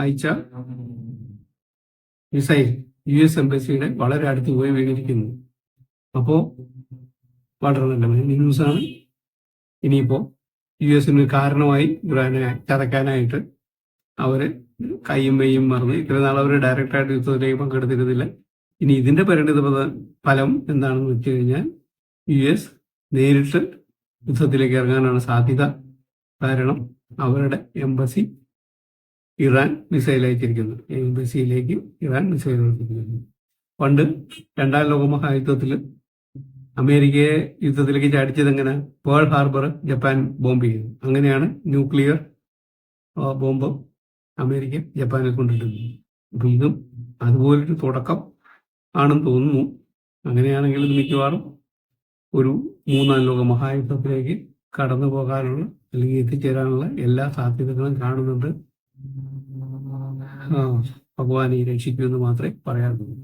അയച്ച missile US എംബസിയുടെ വളരെ അടുത്ത് പോയി വീണിരിക്കുന്നു. അപ്പോൾ വളരെ നല്ല ന്യൂസാണ്. ഇനിയിപ്പോൾ US കാരണമായി ഇറാനെ ചതക്കാനായിട്ട് അവര് കയ്യും മെയ്യും മറന്ന് ഇത്ര നാൾ അവർ ഡയറക്റ്റായിട്ട് യുദ്ധത്തിലേക്ക് പങ്കെടുത്തിരുന്നില്ല. ഇനി ഇതിന്റെ പരിണിത ഫലം എന്താണെന്ന് വെച്ച് കഴിഞ്ഞാൽ US നേരിട്ട് യുദ്ധത്തിലേക്ക് ഇറങ്ങാനാണ് സാധ്യത. കാരണം അവരുടെ എംബസി ഇറാൻ മിസൈൽ അയച്ചിരിക്കുന്നു. എംബസിയിലേക്ക് ഇറാൻ മിസൈൽ അയച്ചിരിക്കുന്നു. പണ്ട് രണ്ടാം ലോക മഹായുദ്ധത്തിൽ അമേരിക്കയെ യുദ്ധത്തിലേക്ക് ചാടിച്ചത് എങ്ങനെ? പേൾ ഹാർബർ ജപ്പാൻ ബോംബ് ചെയ്തു. അങ്ങനെയാണ് ന്യൂക്ലിയർ ബോംബ് അമേരിക്ക ജപ്പാനിൽ കൊണ്ടിട്ടുണ്ട്. അപ്പൊ ഇതും അതുപോലൊരു തുടക്കം ആണെന്ന് തോന്നുന്നു. അങ്ങനെയാണെങ്കിൽ ഇത് മിക്കവാറും ഒരു മൂന്നാം ലോക മഹായുദ്ധത്തിലേക്ക് കടന്നു പോകാനുള്ള അല്ലെങ്കിൽ എത്തിച്ചേരാനുള്ള എല്ലാ സാധ്യതകളും കാണുന്നുണ്ട്. ഭഗവാനെ രക്ഷിക്കുമെന്ന് മാത്രമേ പറയാറുള്ളൂ.